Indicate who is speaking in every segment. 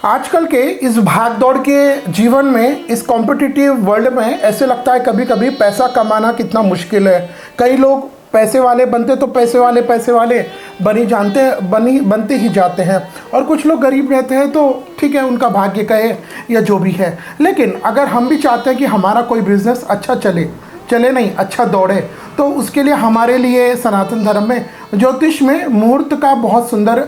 Speaker 1: आजकल के इस भागदौड़ के जीवन में, इस कॉम्पिटिटिव वर्ल्ड में ऐसे लगता है कभी कभी पैसा कमाना कितना मुश्किल है। कई लोग पैसे वाले बनते तो पैसे वाले बनते ही जाते हैं, और कुछ लोग गरीब रहते हैं तो ठीक है, उनका भाग्य कहे या जो भी है। लेकिन अगर हम भी चाहते हैं कि हमारा कोई बिजनेस अच्छा चले नहीं, अच्छा दौड़े, तो उसके लिए हमारे लिए सनातन धर्म में ज्योतिष में मुहूर्त का बहुत सुंदर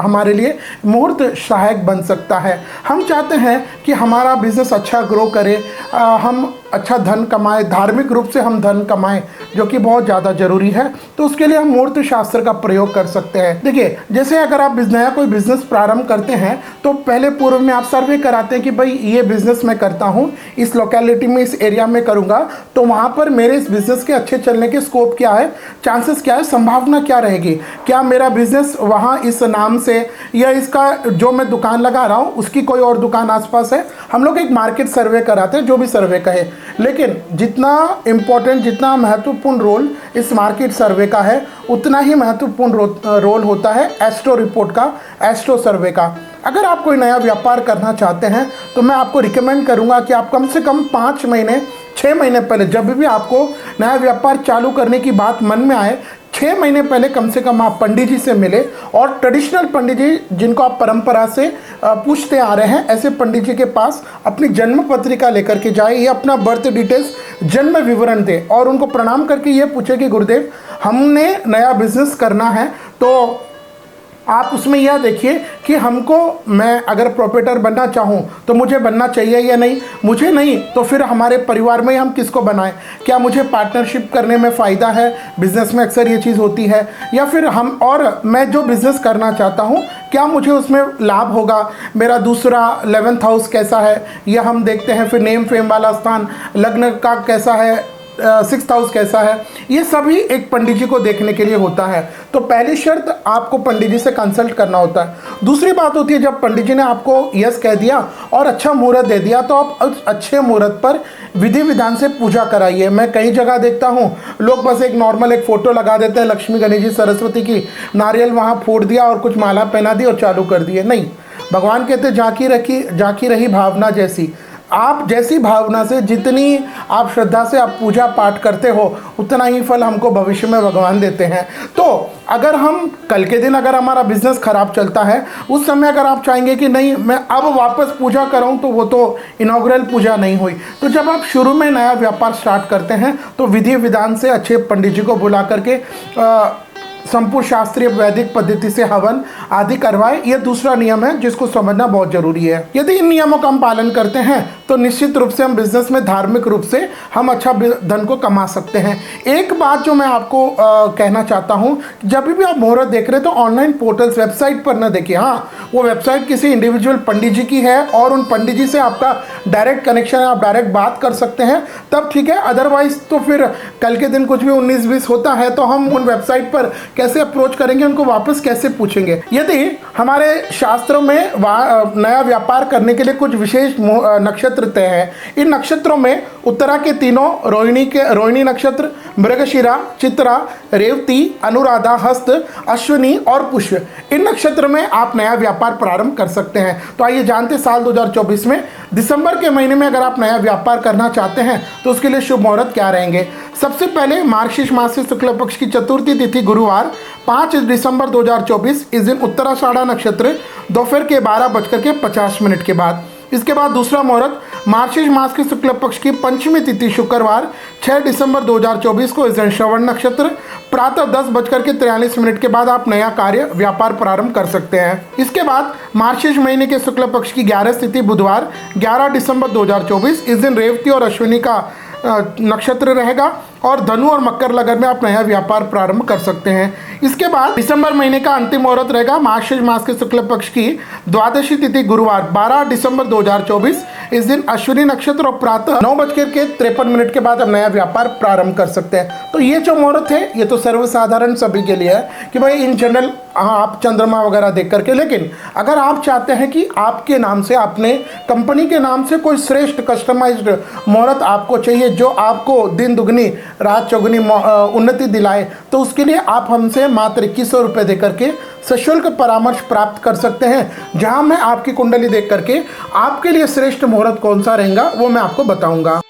Speaker 1: हमारे लिए मुहूर्त सहायक बन सकता है। हम चाहते हैं कि हमारा बिजनेस अच्छा ग्रो करे, हम अच्छा धन कमाएं, धार्मिक रूप से हम धन कमाएं, जो कि बहुत ज़्यादा ज़रूरी है। तो उसके लिए हम मुहूर्त शास्त्र का प्रयोग कर सकते हैं। देखिए, जैसे अगर आप नया कोई बिजनेस प्रारंभ करते हैं तो पहले पूर्व में आप सर्वे कराते हैं कि भाई ये बिजनेस मैं करता हूँ, इस लोकेलिटी में, इस एरिया में करूँगा, तो वहाँ पर मेरे इस बिजनेस के अच्छे चलने के स्कोप क्या है, चांसेस क्या है, संभावना क्या रहेगी। क्या मेरा बिजनेस वहाँ इस नाम से, या इसका जो मैं दुकान लगा रहा हूँ उसकी कोई और दुकान आसपास है। हम लोग एक मार्केट सर्वे कराते हैं, जो भी सर्वे कहे। लेकिन जितना इम्पोर्टेंट, जितना महत्वपूर्ण रोल इस मार्केट सर्वे का है, उतना ही महत्वपूर्ण रोल होता है एस्ट्रो रिपोर्ट का, एस्ट्रो सर्वे का। अगर आप कोई नया व्यापार करना चाहते हैं तो मैं आपको रिकमेंड करूंगा कि आप कम से कम 5 महीने 6 महीने पहले, जब भी आपको नया व्यापार चालू करने की बात मन में आए, 6 महीने पहले कम से कम आप पंडित जी से मिले, और ट्रेडिशनल पंडित जी जिनको आप परंपरा से पूछते आ रहे हैं, ऐसे पंडित जी के पास अपनी जन्म पत्रिका लेकर के जाए, ये अपना बर्थ डिटेल्स, जन्म विवरण दे, और उनको प्रणाम करके ये पूछे कि गुरुदेव, हमने नया बिजनेस करना है, तो आप उसमें यह देखिए कि मैं अगर प्रोप्राइटर बनना चाहूँ तो मुझे बनना चाहिए या नहीं, मुझे नहीं तो फिर हमारे परिवार में हम किसको बनाएं, क्या मुझे पार्टनरशिप करने में फ़ायदा है, बिज़नेस में अक्सर ये चीज़ होती है, या फिर मैं जो बिज़नेस करना चाहता हूँ क्या मुझे उसमें लाभ होगा, मेरा दूसरा 11th हाउस कैसा है, या हम देखते हैं फिर नेम फेम वाला स्थान, लग्न का कैसा है, 6th हाउस कैसा है, ये सभी एक पंडित जी को देखने के लिए होता है। तो पहली शर्त, आपको पंडित जी से कंसल्ट करना होता है। दूसरी बात होती है, जब पंडित जी ने आपको यस कह दिया और अच्छा मुहूर्त दे दिया, तो आप उस अच्छे मुहूर्त पर विधि विधान से पूजा कराइए। मैं कई जगह देखता हूँ, लोग बस एक नॉर्मल एक फ़ोटो लगा देते हैं लक्ष्मी गणेश जी सरस्वती की, नारियल वहाँ फोड़ दिया और कुछ माला पहना दी और चालू कर दिए। नहीं, भगवान कहते झांकी रही भावना जैसी। आप जैसी भावना से, जितनी आप श्रद्धा से आप पूजा पाठ करते हो, उतना ही फल हमको भविष्य में भगवान देते हैं। तो अगर हम कल के दिन, अगर हमारा बिजनेस खराब चलता है, उस समय अगर आप चाहेंगे कि नहीं मैं अब वापस पूजा करूं, तो वो तो इनॉग्रल पूजा नहीं हुई। तो जब आप शुरू में नया व्यापार स्टार्ट करते हैं तो विधि विधान से अच्छे पंडित जी को बुला करके संपूर्ण शास्त्रीय वैदिक पद्धति से हवन आदि करवाए। यह दूसरा नियम है जिसको समझना बहुत जरूरी है। यदि इन नियमों का हम पालन करते हैं तो निश्चित रूप से हम बिजनेस में धार्मिक रूप से हम अच्छा धन को कमा सकते हैं। एक बात जो मैं आपको कहना चाहता हूँ, जब भी आप मुहूर्त देख रहे हैं तो ऑनलाइन पोर्टल्स, वेबसाइट पर न देखिए। हाँ, वो वेबसाइट किसी इंडिविजुअल पंडित जी की है और उन पंडित जी से आपका डायरेक्ट कनेक्शन है, आप डायरेक्ट बात कर सकते हैं, तब ठीक है। अदरवाइज तो फिर कल के दिन कुछ भी 19-20 होता है तो हम उन वेबसाइट पर कैसे अप्रोच करेंगे, उनको वापस कैसे पूछेंगे। यदि हमारे शास्त्रों में नया व्यापार करने के लिए कुछ विशेष नक्षत्र तय है, इन नक्षत्रों में उत्तरा के तीनों, रोहिणी नक्षत्र, मृगशिरा, चित्रा, रेवती, अनुराधा, हस्त, अश्विनी और पुष्य, इन नक्षत्र में आप नया व्यापार प्रारंभ कर सकते हैं। तो आइए जानते साल 2024 में दिसंबर के महीने में अगर आप नया व्यापार करना चाहते हैं तो उसके लिए शुभ मुहूर्त क्या रहेंगे। सबसे पहले मार्गशीर्ष मास के शुक्ल पक्ष की चतुर्थी तिथि गुरुवार 5 दिसंबर 2024, इस दिन उत्तराषाढ़ा नक्षत्र दोपहर के 12:50 के बाद। इसके बाद दूसरा मुहूर्त मार्गशीर्ष मास के शुक्ल पक्ष की पंचमी तिथि शुक्रवार 6 दिसंबर 2024 को, इस दिन श्रवण नक्षत्र प्रातः 10:43 के बाद आप नया कार्य व्यापार प्रारंभ कर सकते हैं। इसके बाद मार्गशीर्ष महीने के शुक्ल पक्ष की 11 तिथि बुधवार 11 दिसंबर 2024, इस दिन रेवती और अश्विनी का नक्षत्र रहेगा और धनु और मकर लगन में आप नया व्यापार प्रारंभ कर सकते हैं। इसके बाद दिसंबर महीने का अंतिम मुहूर्त रहेगा मार्गशीर्ष मास के शुक्ल पक्ष की द्वादशी तिथि गुरुवार 12 दिसंबर 2024, इस दिन अश्विनी नक्षत्र और प्रातः 9:53 के बाद आप नया व्यापार प्रारंभ कर सकते हैं। तो ये जो मुहूर्त है ये तो सर्वसाधारण सभी के लिए है कि भाई इन जनरल आप चंद्रमा वगैरह देख करके। लेकिन अगर आप चाहते हैं कि आपके नाम से, अपने कंपनी के नाम से कोई श्रेष्ठ कस्टमाइज्ड मुहूर्त आपको चाहिए जो आपको दिन दुगनी रात चौगुनी उन्नति दिलाए, तो उसके लिए आप हमसे मात्र 2100 रुपये दे करके सशुल्क परामर्श प्राप्त कर सकते हैं, जहां मैं आपकी कुंडली देख करके आपके लिए श्रेष्ठ मुहूर्त कौन सा रहेगा वो मैं आपको बताऊंगा।